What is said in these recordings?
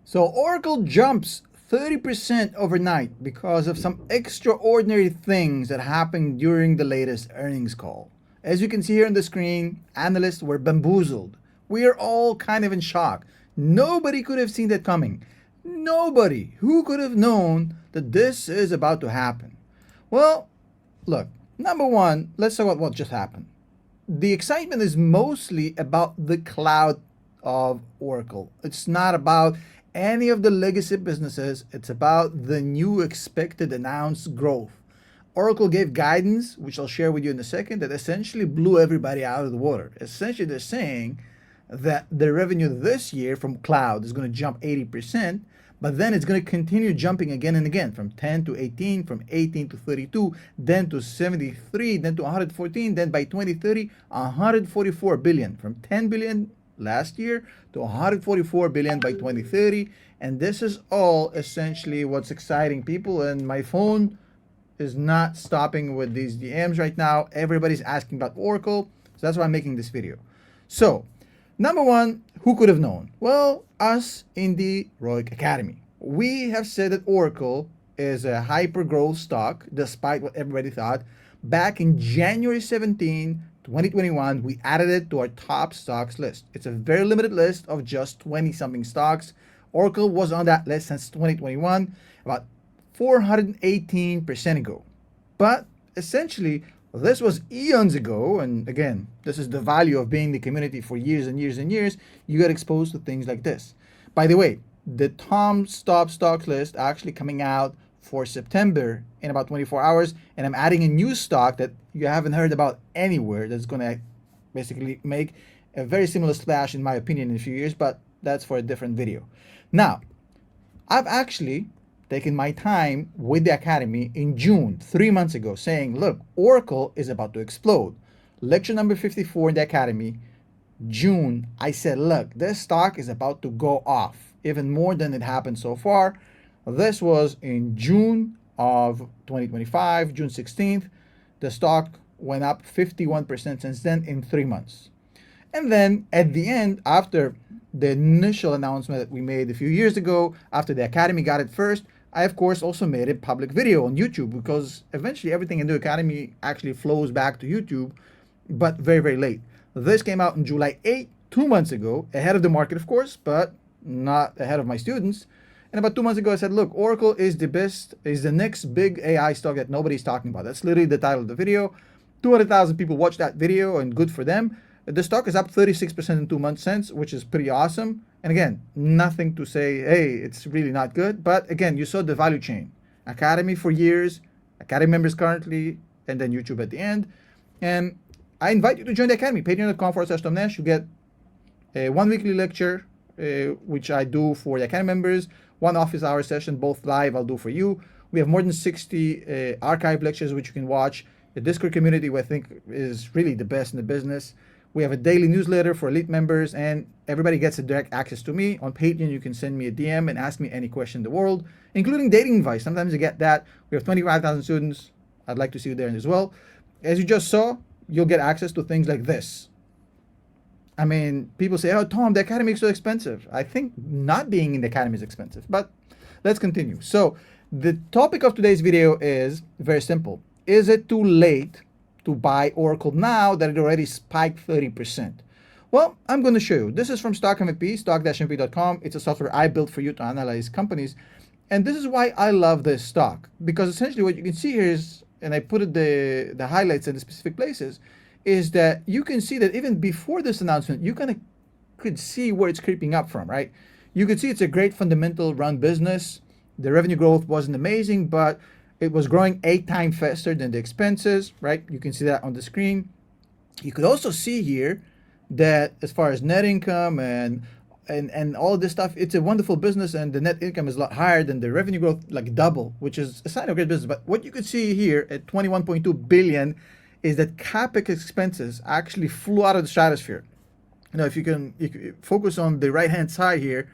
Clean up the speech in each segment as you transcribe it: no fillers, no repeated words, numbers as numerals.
So Oracle jumps 30% overnight because of some extraordinary things that happened during the latest earnings call. As you can see here on the screen, analysts were bamboozled. We are all kind of in shock. Nobody could have seen that coming. Nobody. Who could have known that this is about to happen? Well, look, number one, let's talk about what just happened. The excitement is mostly about the cloud of Oracle. It's not about any of the legacy businesses. It's about the new expected announced growth. Oracle gave guidance, which I'll share with you in a second, that essentially blew everybody out of the water. Essentially, they're saying that the revenue this year from cloud is going to jump 80%, but then it's going to continue jumping again and again from 10 to 18, from 18 to 32, then to 73, then to 114, then by 2030, 144 billion, from 10 billion last year to 144 billion by 2030. And this is all essentially what's exciting people. And my phone is not stopping with these DMs right now. Everybody's asking about Oracle. So that's why I'm making this video. So number one, who could have known? Well, us in the ROIC Academy. We have said that Oracle is a hyper growth stock, despite what everybody thought. Back in January 17, 2021, we added it to our top stocks list. It's a very limited list of just 20 something stocks. Oracle was on that list since 2021, about 418% ago. But essentially, this was eons ago, and again, this is the value of being in the community for years and years and years. You get exposed to things like this. By the way, the top stocks list actually coming out for September in about 24 hours, and I'm adding a new stock that you haven't heard about anywhere that's going to basically make a very similar splash, in my opinion, in a few years, but that's for a different video. Now, I've actually taken my time with the Academy in June, 3 months ago, saying, look, Oracle is about to explode. Lecture number 54 in the Academy, June, I said, look, this stock is about to go off, even more than it happened so far. This was in June of 2025, June 16th. The stock went up 51% since then in 3 months. And then at the end, after the initial announcement that we made a few years ago, after the Academy got it first, I, of course, also made a public video on YouTube, because eventually everything in the Academy actually flows back to YouTube, but very, very late. This came out on July 8th, 2 months ago, ahead of the market, of course, but not ahead of my students. And about 2 months ago, I said, look, Oracle is the next big AI stock that nobody's talking about. That's literally the title of the video. 200,000 people watched that video, and good for them. The stock is up 36% in 2 months since, which is pretty awesome. And again, nothing to say, hey, it's really not good. But again, you saw the value chain. Academy for years, Academy members currently, and then YouTube at the end. And I invite you to join the Academy. Patreon.com/TomNash. You get a 1 weekly lecture, which I do for the Academy members. 1 office hour session, both live, I'll do for you. We have more than 60 archive lectures which you can watch. The Discord community, which I think is really the best in the business. We have a daily newsletter for elite members, and everybody gets a direct access to me. On Patreon, you can send me a DM and ask me any question in the world, including dating advice. Sometimes you get that. We have 25,000 students. I'd like to see you there as well. As you just saw, you'll get access to things like this. I mean, people say, oh, Tom, the Academy is so expensive. I think not being in the Academy is expensive, but let's continue. So the topic of today's video is very simple. Is it too late to buy Oracle now that it already spiked 30%? Well, I'm going to show you. This is from Stock MVP, stock-mvp.com. It's a software I built for you to analyze companies. And this is why I love this stock, because essentially what you can see here is, and I put the highlights in the specific places, is that you can see that even before this announcement, you kind of could see where it's creeping up from, right? You could see it's a great fundamental run business. The revenue growth wasn't amazing, but it was growing 8 times faster than the expenses, right? You can see that on the screen. You could also see here that as far as net income and all this stuff, it's a wonderful business, and the net income is a lot higher than the revenue growth, like double, which is a sign of great business. But what you could see here at 21.2 billion is that CapEx expenses actually flew out of the stratosphere. You know, if you focus on the right-hand side here,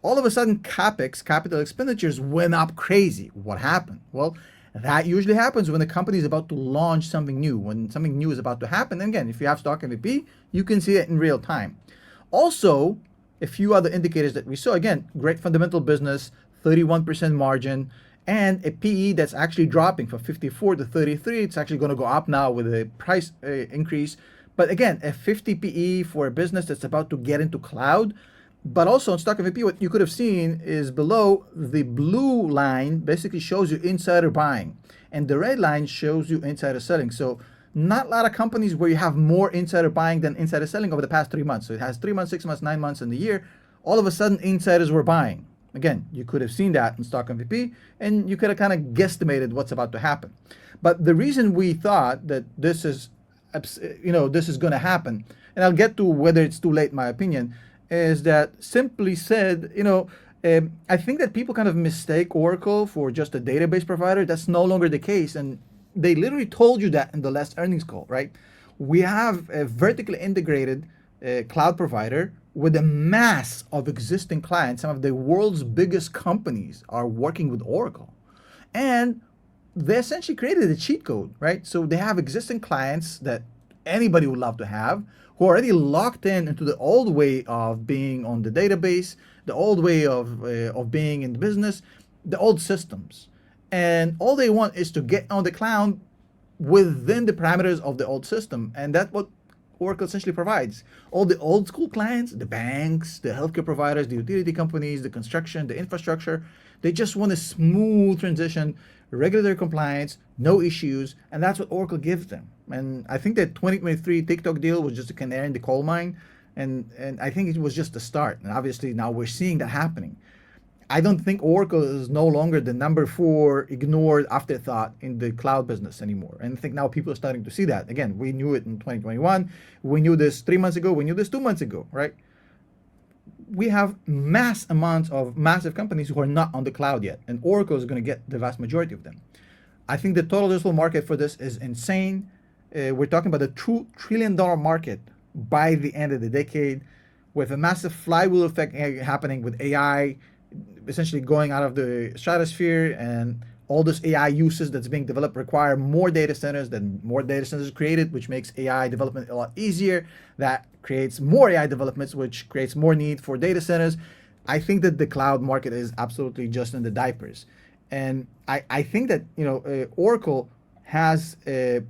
all of a sudden CapEx, capital expenditures, went up crazy. What happened? Well, that usually happens when a company is about to launch something new, when something new is about to happen. And again, if you have Stock MVP, you can see it in real time. Also, a few other indicators that we saw. Again, great fundamental business, 31% margin, and a PE that's actually dropping from 54 to 33. It's actually going to go up now with a price increase. But again, a 50 PE for a business that's about to get into cloud. But also on Stock MVP, what you could have seen is below the blue line basically shows you insider buying, and the red line shows you insider selling. So not a lot of companies where you have more insider buying than insider selling over the past 3 months. So it has 3 months, 6 months, 9 months in the year. All of a sudden, insiders were buying. Again, you could have seen that in Stock MVP, and you could have kind of guesstimated what's about to happen. But the reason we thought that this is, this is going to happen, and I'll get to whether it's too late, in my opinion, is that simply said, I think that people kind of mistake Oracle for just a database provider. That's no longer the case, and they literally told you that in the last earnings call, right? We have a vertically integrated cloud provider with a mass of existing clients. Some of the world's biggest companies are working with Oracle. And they essentially created a cheat code, right? So they have existing clients that anybody would love to have, who are already locked into the old way of being on the database, the old way of being in business, the old systems. And all they want is to get on the cloud within the parameters of the old system. And that's what Oracle essentially provides. All the old school clients, the banks, the healthcare providers, the utility companies, the construction, the infrastructure, they just want a smooth transition, regulatory compliance, no issues, and that's what Oracle gives them. And I think that 2023 TikTok deal was just a canary in the coal mine, and I think it was just the start. And obviously now we're seeing that happening. I don't think Oracle is no longer the number 4 ignored afterthought in the cloud business anymore. And I think now people are starting to see that. Again, we knew it in 2021. We knew this 3 months ago. We knew this 2 months ago, right? We have mass amounts of massive companies who are not on the cloud yet. And Oracle is going to get the vast majority of them. I think the total addressable market for this is insane. We're talking about a $2 trillion market by the end of the decade, with a massive flywheel effect happening with AI essentially going out of the stratosphere, and all this AI uses that's being developed require more data centers. Then more data centers created, which makes AI development a lot easier. That creates more AI developments, which creates more need for data centers. I think that the cloud market is absolutely just in the diapers. And I think that Oracle has a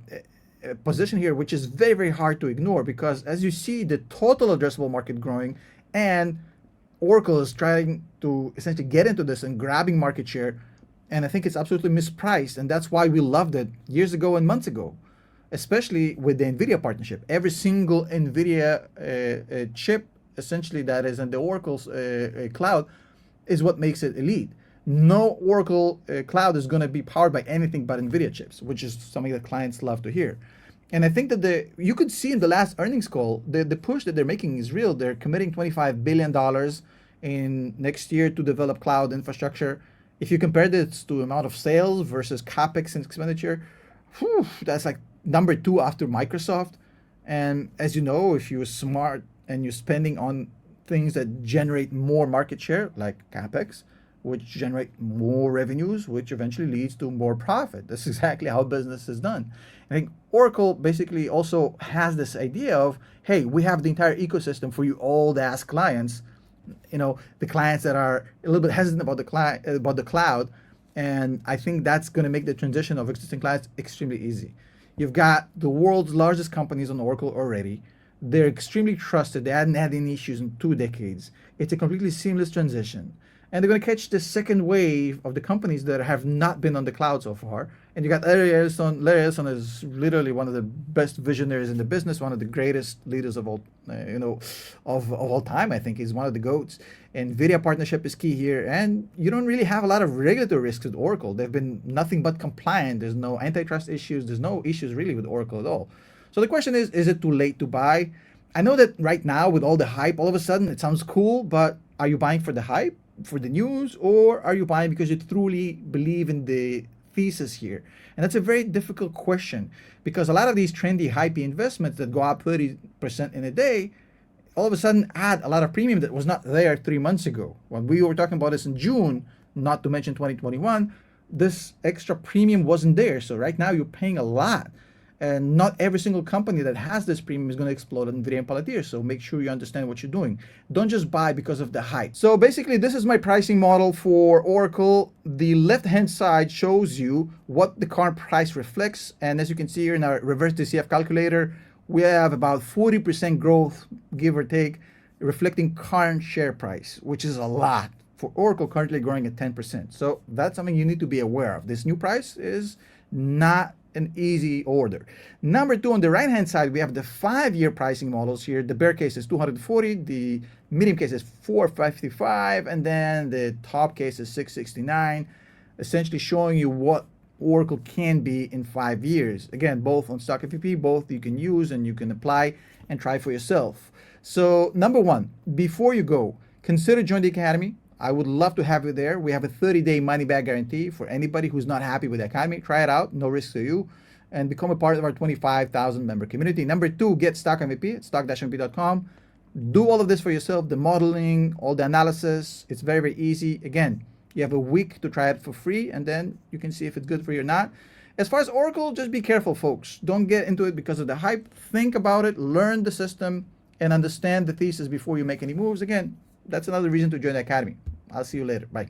position here which is very, very hard to ignore, because as you see the total addressable market growing, and Oracle is trying to essentially get into this and grabbing market share, and I think it's absolutely mispriced, and that's why we loved it years ago and months ago, especially with the NVIDIA partnership. Every single NVIDIA chip, essentially, that is in the Oracle's cloud is what makes it elite. No Oracle cloud is going to be powered by anything but NVIDIA chips, which is something that clients love to hear. And I think that you could see in the last earnings call, the push that they're making is real. They're committing $25 billion in next year to develop cloud infrastructure. If you compare this to amount of sales versus CapEx and expenditure, that's like number 2 after Microsoft. And as you know, if you're smart and you're spending on things that generate more market share, like CapEx, which generate more revenues, which eventually leads to more profit. That's exactly how business is done. I think Oracle basically also has this idea of, hey, we have the entire ecosystem for you old ass clients, the clients that are a little bit hesitant about the cloud. And I think that's going to make the transition of existing clients extremely easy. You've got the world's largest companies on Oracle already. They're extremely trusted. They hadn't had any issues in 2 decades. It's a completely seamless transition. And they're going to catch the second wave of the companies that have not been on the cloud so far. And you got Larry Ellison. Larry Ellison is literally one of the best visionaries in the business, one of the greatest leaders of all, of all time. I think he's one of the GOATs. NVIDIA partnership is key here. And you don't really have a lot of regulatory risks with Oracle. They've been nothing but compliant. There's no antitrust issues. There's no issues really with Oracle at all. So the question is it too late to buy? I know that right now with all the hype, all of a sudden it sounds cool, but are you buying for the hype, for the news, or are you buying because you truly believe in the thesis here? And that's a very difficult question, because a lot of these trendy, hypey investments that go up 30% in a day, all of a sudden add a lot of premium that was not there 3 months ago. When we were talking about this in June, not to mention 2021, this extra premium wasn't there. So right now you're paying a lot. And not every single company that has this premium is going to explode on NVIDIA and Palantir. So make sure you understand what you're doing. Don't just buy because of the hype. So basically, this is my pricing model for Oracle. The left-hand side shows you what the current price reflects. And as you can see here in our reverse DCF calculator, we have about 40% growth, give or take, reflecting current share price, which is a lot for Oracle currently growing at 10%. So that's something you need to be aware of. This new price is not an easy order. Number two, on the right hand side, we have the 5-year pricing models here. The bear case is 240, the medium case is 455, and then the top case is 669, essentially showing you what Oracle can be in 5 years. Again, both on stock FVP, both you can use and you can apply and try for yourself. So number one, before you go, consider joining the Academy. I would love to have you there. We have a 30-day money-back guarantee for anybody who's not happy with the Academy. Try it out, no risk to you, and become a part of our 25,000 member community. Number two, get stock MVP at stock-mvp.com. Do all of this for yourself, the modeling, all the analysis. It's very, very easy. Again, you have a week to try it for free, and then you can see if it's good for you or not. As far as Oracle, just be careful, folks. Don't get into it because of the hype. Think about it, learn the system, and understand the thesis before you make any moves. Again, that's another reason to join the Academy. I'll see you later. Bye.